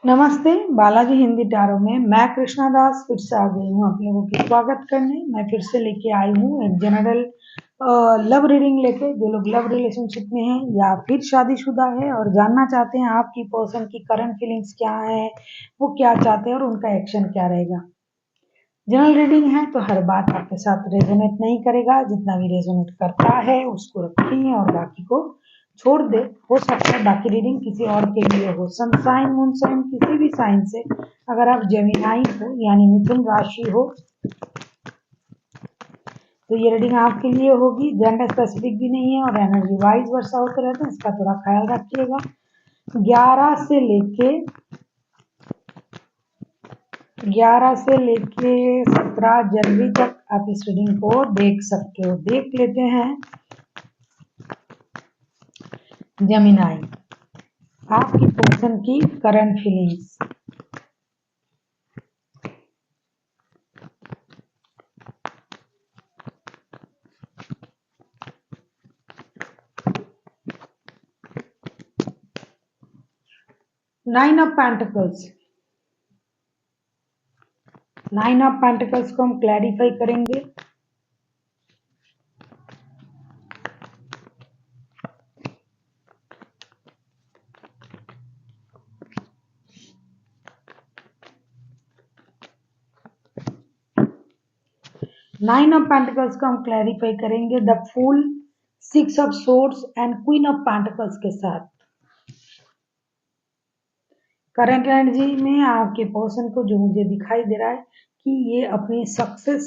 नमस्ते, बालाजी हिंदी टारो में मैं कृष्णा दास फिर से आ गई हूँ आप लोगों की स्वागत करने। मैं फिर से लेके आई हूँ एक जनरल लव रीडिंग लेके। जो लोग लव रिलेशनशिप में हैं या फिर शादीशुदा है और जानना चाहते हैं आपकी पर्सन की करंट फीलिंग्स क्या है, वो क्या चाहते हैं और उनका एक्शन क्या रहेगा। जनरल रीडिंग है तो हर बात आपके साथ रेजोनेट नहीं करेगा, जितना भी रेजोनेट करता है उसको रखिए और बाकी को छोड़ दे। हो सकता है बाकी रीडिंग किसी और के लिए हो। सनसाइन मून साइन किसी भी साइन से, अगर आप जेमिनाई हो यानी मिथुन राशि हो तो ये रीडिंग आपके लिए होगी। जेंडर स्पेसिफिक भी नहीं है और एनर्जी वाइज वर्षा होते रहते हैं, इसका थोड़ा ख्याल रखिएगा। 11 से लेके 17 जनवरी तक आप इस रीडिंग को देख सकते हो। देख लेते हैं जेमिनाई, आपकी पर्सन की current feelings. Nine of pentacles, nine of pentacles को हम क्लैरिफाई करेंगे। नाइन ऑफ पेंटिकल्स को हम क्लैरिफाई करेंगे the fool, 6 of swords and queen of pentacles के साथ। करंट एनर्जी में आपके पर्सन को जो मुझे दिखाई दे रहा है कि ये अपनी सक्सेस,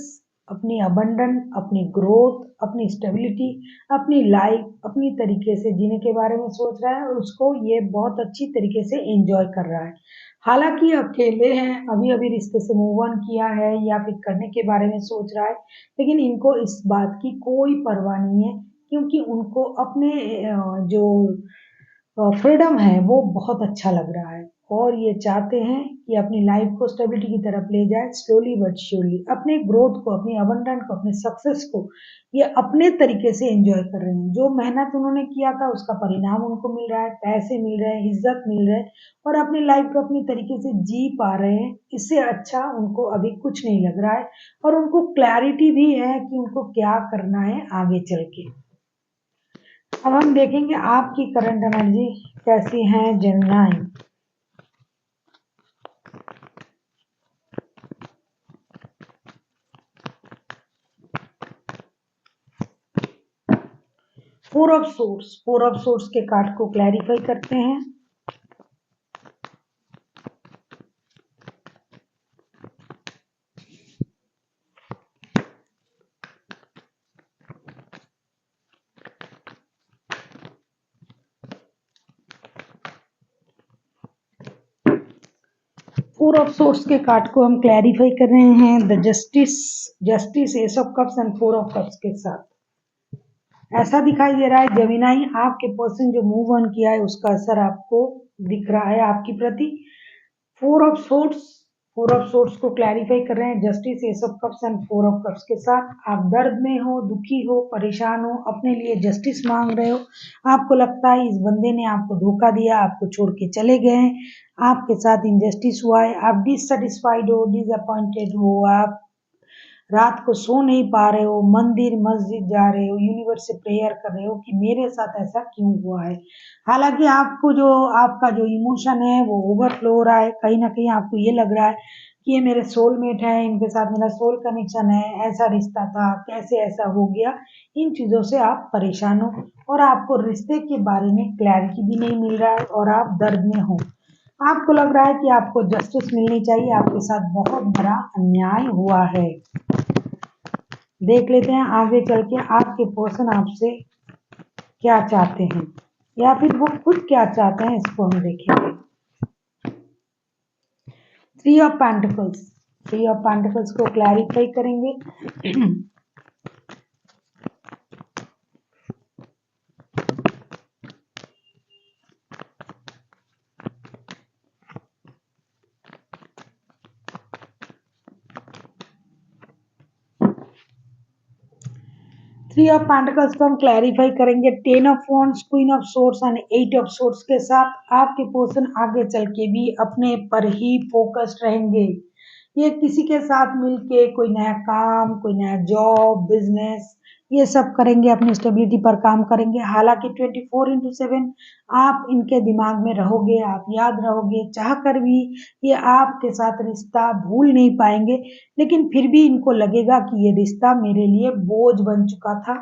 अपनी अबंडन, अपनी ग्रोथ, अपनी स्टेबिलिटी, अपनी लाइफ अपनी तरीके से जीने के बारे में सोच रहा है और उसको ये बहुत अच्छी तरीके से एंजॉय कर रहा है। हालांकि अकेले हैं, अभी अभी रिश्ते से मूव ऑन किया है या फिर करने के बारे में सोच रहा है, लेकिन इनको इस बात की कोई परवाह नहीं है क्योंकि उनको अपने जो फ्रीडम है वो बहुत अच्छा लग रहा है और ये चाहते हैं कि अपनी लाइफ को स्टेबिलिटी की तरफ ले जाए स्लोली बट श्योरली। अपने ग्रोथ को, अपनी अबंडेंट को, अपने सक्सेस को ये अपने तरीके से एंजॉय कर रहे हैं। जो मेहनत उन्होंने किया था उसका परिणाम उनको मिल रहा है, पैसे मिल रहे हैं, इज्जत मिल रहे हैं और अपनी लाइफ को अपनी तरीके से जी पा रहे हैं। इससे अच्छा उनको अभी कुछ नहीं लग रहा है और उनको क्लैरिटी भी है कि उनको क्या करना है आगे चल के। अब हम देखेंगे आपकी करंट एनर्जी कैसी है Gemini. Four of source, four of source के कार्ड को क्लैरिफाई करते हैं। फोर ऑफ सोर्स के कार्ड को हम क्लैरिफाई कर रहे हैं the justice, justice, S of cups and four of cups के साथ। ऐसा दिखाई दे रहा है जेमिनी आपके पर्सन जो मूव ऑन किया है उसका असर आपको दिख रहा है आपकी प्रति। Four of source, four of source को क्लैरिफाई कर रहे हैं justice, S of cups and four of cups के साथ। आप दर्द में हो, दुखी हो, परेशान हो, अपने लिए जस्टिस मांग रहे हो। आपको लगता है इस बंदे ने आपको धोखा दिया, आपको छोड़ के चले गए हैं, आपके साथ इनजस्टिस हुआ है, आप डिससेटिस्फाइड हो, डिसअपॉइंटेड हो, आप रात को सो नहीं पा रहे हो, मंदिर मस्जिद जा रहे हो, यूनिवर्स से प्रेयर कर रहे हो कि मेरे साथ ऐसा क्यों हुआ है। हालांकि आपको जो आपका जो इमोशन है वो ओवरफ्लो हो रहा है, कहीं ना कहीं आपको ये लग रहा है कि ये मेरे सोलमेट है, इनके साथ मेरा सोल कनेक्शन है, ऐसा रिश्ता था, कैसे ऐसा हो गया। इन चीज़ों से आप परेशान हो और आपको रिश्ते के बारे में क्लैरिटी भी नहीं मिल रहा है और आप दर्द में हो। आपको लग रहा है कि आपको जस्टिस मिलनी चाहिए, आपके साथ बहुत बड़ा अन्याय हुआ है। देख लेते हैं आगे चल के आपके पर्सन आपसे क्या चाहते हैं या फिर वो खुद क्या चाहते हैं, इसको हम देखेंगे। Three of pentacles, three of pentacles को क्लैरिफाई करेंगे। थ्री ऑफ पेंटिकल्स को हम क्लैरिफाई करेंगे 10 of wands, queen of swords and 8 of swords के साथ। आपके पर्सन आगे चल के भी अपने पर ही फोकस्ड रहेंगे। ये किसी के साथ मिलके कोई नया काम, कोई नया जॉब, बिजनेस, ये सब करेंगे, अपनी स्टेबिलिटी पर काम करेंगे। हालांकि 24/7 आप इनके दिमाग में रहोगे, आप याद रहोगे, चाह कर भी ये आपके साथ रिश्ता भूल नहीं पाएंगे, लेकिन फिर भी इनको लगेगा कि ये रिश्ता मेरे लिए बोझ बन चुका था,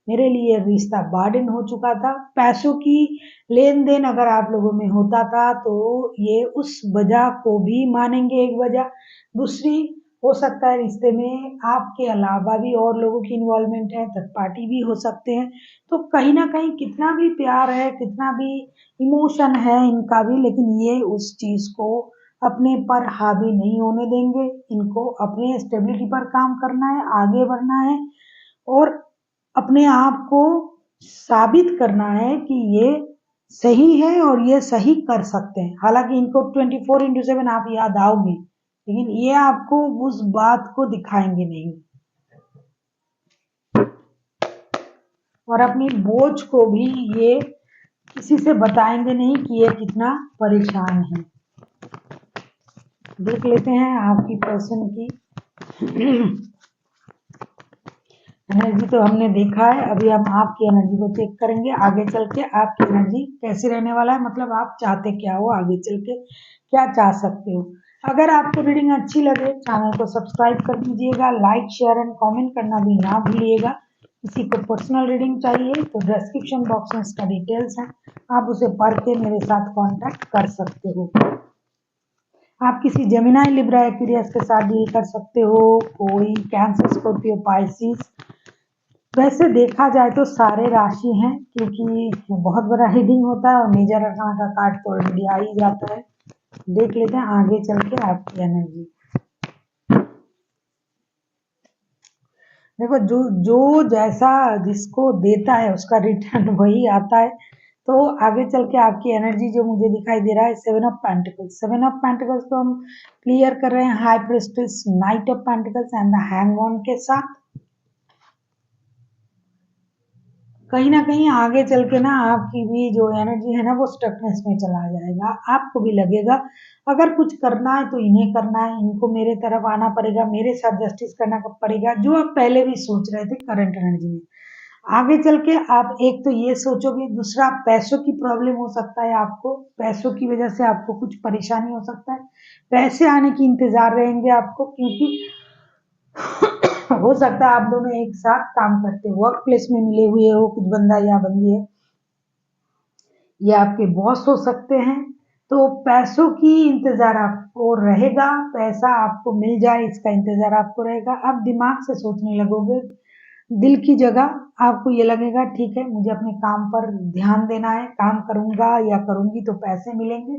मेरे लिए रिश्ता बर्डन हो चुका था। पैसों की लेन देन अगर आप लोगों में होता था तो ये उस वजह को भी मानेंगे एक वजह। दूसरी, हो सकता है रिश्ते में आपके अलावा भी और लोगों की इन्वॉल्वमेंट है, थर्ड पार्टी भी हो सकते हैं। तो कहीं ना कहीं कितना भी प्यार है, कितना भी इमोशन है इनका भी, लेकिन ये उस चीज को अपने पर हावी नहीं होने देंगे। इनको अपने स्टेबिलिटी पर काम करना है, आगे बढ़ना है और अपने आप को साबित करना है कि ये सही है और ये सही कर सकते हैं। हालांकि इनको 24/7 आप याद आओगे, लेकिन ये आपको उस बात को दिखाएंगे नहीं और अपनी बोझ को भी ये किसी से बताएंगे नहीं कि ये कितना परेशान है। देख लेते हैं आपकी पर्सन की एनर्जी तो हमने देखा है, अभी हम आपकी एनर्जी को चेक करेंगे। आगे चल के आपकी एनर्जी कैसी रहने वाला है, मतलब आप चाहते क्या हो, आगे चल के क्या चाह सकते हो। अगर आपको रीडिंग अच्छी लगे चैनल को सब्सक्राइब कर दीजिएगा, लाइक शेयर एंड कमेंट करना भी ना भूलिएगा। किसी को पर्सनल रीडिंग चाहिए तो डिस्क्रिप्शन बॉक्स में इसका डिटेल्स है, आप उसे पढ़ के मेरे साथ कांटेक्ट कर सकते हो। आप किसी जेमिनी, लिब्रा, एक्वेरियस के साथ डील कर सकते हो, कोई कैंसर, स्कॉर्पियो, पाइसिस। वैसे देखा जाए तो सारे राशि हैं, क्योंकि बहुत बड़ा रीडिंग होता है और मेजर अरकाना का कार्ड तो ऑलरेडी आ ही जाता है। देख लेते हैं आगे चल के आपकी एनर्जी। देखो, जो जो जैसा जिसको देता है उसका रिटर्न वही आता है। तो आगे चल के आपकी एनर्जी जो मुझे दिखाई दे रहा है 7 ऑफ पेंटिकल्स। 7 ऑफ पेंटिकल्स को हम क्लियर कर रहे हैं high priestess, night of pentacles and the hangman के साथ। कहीं ना कहीं आगे चल के ना आपकी भी जो एनर्जी है ना वो स्टकनेस में चला जाएगा। आपको भी लगेगा अगर कुछ करना है तो इन्हें करना है, इनको मेरे तरफ आना पड़ेगा, मेरे साथ जस्टिस करना पड़ेगा, जो आप पहले भी सोच रहे थे करंट एनर्जी में। आगे चल के आप एक तो ये सोचोगे, दूसरा पैसों की प्रॉब्लम हो सकता है, आपको पैसों की वजह से आपको कुछ परेशानी हो सकता है, पैसे आने की इंतजार रहेंगे आपको, क्योंकि हो सकता है आप दोनों एक साथ काम करते हो, वर्क प्लेस में मिले हुए हो, कुछ बंदा या बंदी है, ये आपके बॉस हो सकते हैं। तो पैसों की इंतजार आपको रहेगा, पैसा आपको मिल जाए इसका इंतजार आपको रहेगा। आप दिमाग से सोचने लगोगे, दिल की जगह आपको ये लगेगा ठीक है मुझे अपने काम पर ध्यान देना है, काम करूंगा या करूंगी तो पैसे मिलेंगे।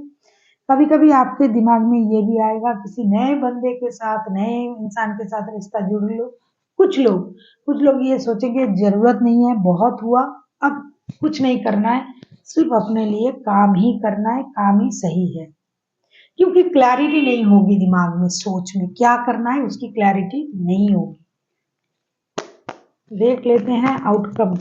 कभी कभी आपके दिमाग में ये भी आएगा किसी नए बंदे के साथ, नए इंसान के साथ रिश्ता जुड़ लो। कुछ लोग ये सोचेंगे जरूरत नहीं है, बहुत हुआ, अब कुछ नहीं करना है, सिर्फ अपने लिए काम ही करना है, काम ही सही है। क्योंकि क्लैरिटी नहीं होगी दिमाग में, सोच में क्या करना है उसकी क्लैरिटी नहीं होगी। देख लेते हैं outcome.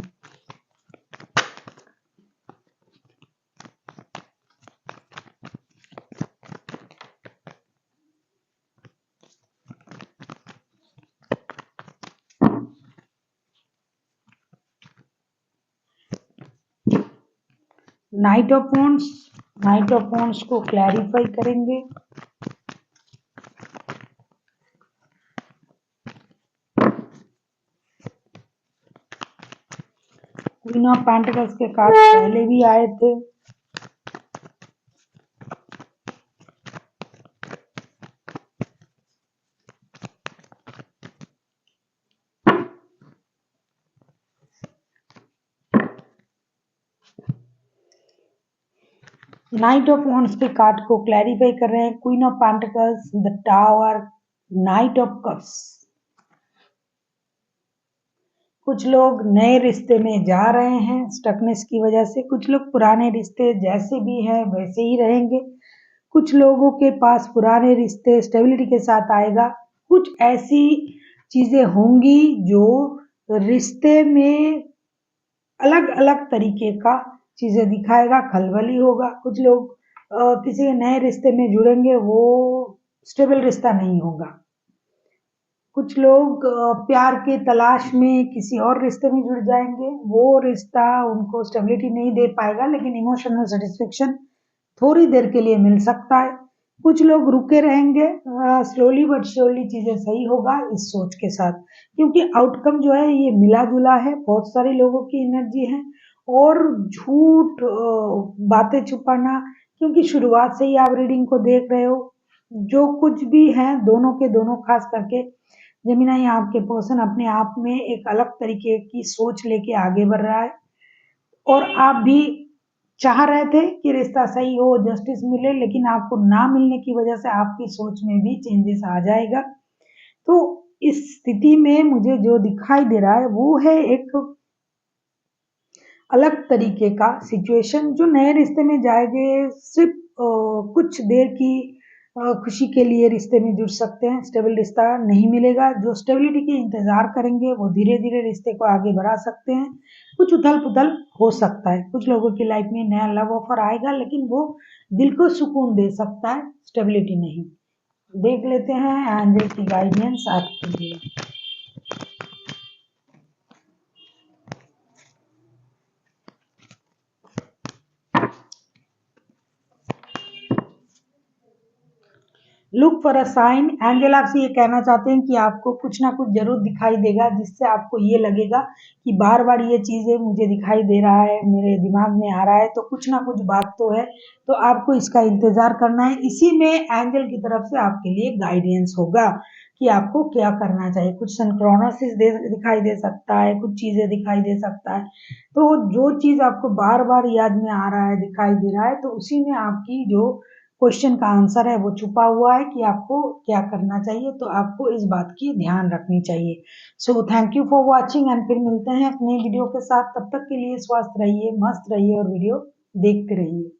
Night of wands, night of wands को क्लैरिफाई करेंगे। क्वीन ऑफ पेंटिकल्स के कार्ड पहले भी आए थे। नाइट ऑफ वॉन्ड्स के कार्ड को क्लैरिफाई कर रहे हैं queen of pentacles, the tower, night of cups. कुछ लोग नए रिश्ते में जा रहे हैं स्टकनेस की वजह से, कुछ लोग पुराने रिश्ते जैसे भी हैं वैसे ही रहेंगे, कुछ लोगों के पास पुराने रिश्ते स्टेबिलिटी के साथ आएगा, कुछ ऐसी चीजें होंगी जो रिश्ते में अलग अलग तरीके का चीजें दिखाएगा, खलबली होगा। कुछ लोग किसी नए रिश्ते में जुड़ेंगे, वो स्टेबल रिश्ता नहीं होगा। कुछ लोग प्यार की तलाश में किसी और रिश्ते में जुड़ जाएंगे, वो रिश्ता उनको स्टेबिलिटी नहीं दे पाएगा, लेकिन इमोशनल सेटिस्फेक्शन थोड़ी देर के लिए मिल सकता है। कुछ लोग रुके रहेंगे, स्लोली बट श्योरली चीजें सही होगा इस सोच के साथ, क्योंकि आउटकम जो है ये मिला जुला है, बहुत सारे लोगों की एनर्जी है। और झूठ बातें छुपाना, क्योंकि शुरुआत से ही आप रीडिंग को देख रहे हो, जो कुछ भी है दोनों के दोनों, खास करके जेमिनी आपके पर्सन अपने आप में एक अलग तरीके की सोच लेके आगे बढ़ रहा है, और आप भी चाह रहे थे कि रिश्ता सही हो, जस्टिस मिले, लेकिन आपको ना मिलने की वजह से आपकी सोच में भी चेंजेस आ जाएगा। तो इस स्थिति में मुझे जो दिखाई दे रहा है वो है एक अलग तरीके का सिचुएशन। जो नए रिश्ते में जाएंगे, सिर्फ कुछ देर की खुशी के लिए रिश्ते में जुड़ सकते हैं, स्टेबल रिश्ता नहीं मिलेगा। जो स्टेबिलिटी के इंतजार करेंगे वो धीरे धीरे रिश्ते को आगे बढ़ा सकते हैं। कुछ उथल पुथल हो सकता है, कुछ लोगों की लाइफ में नया लव ऑफर आएगा, लेकिन वो दिल को सुकून दे सकता है, स्टेबिलिटी नहीं। देख लेते हैं एंजल की गाइडेंस आपके लिए। Look for a sign. Angel आपसे ये कहना चाहते हैं कि आपको कुछ ना कुछ जरूर दिखाई देगा, जिससे आपको ये लगेगा कि बार बार ये चीजें मुझे दिखाई दे रहा है, मेरे दिमाग में आ रहा है, तो कुछ ना कुछ बात तो है। तो आपको इसका इंतजार करना है। इसी में एंजल की तरफ से आपके लिए गाइडेंस होगा कि आपको क्या करना चाहिए। कुछ सिंक्रोनसिस दिखाई दे सकता है, कुछ चीजें दिखाई दे सकता है। तो जो चीज आपको बार बार याद में आ रहा है, दिखाई दे रहा है, तो उसी में आपकी जो क्वेश्चन का आंसर है वो छुपा हुआ है कि आपको क्या करना चाहिए। तो आपको इस बात की ध्यान रखनी चाहिए। So thank you for watching, and फिर मिलते हैं एक नई वीडियो के साथ। तब तक के लिए स्वस्थ रहिए, मस्त रहिए और वीडियो देखते रहिए।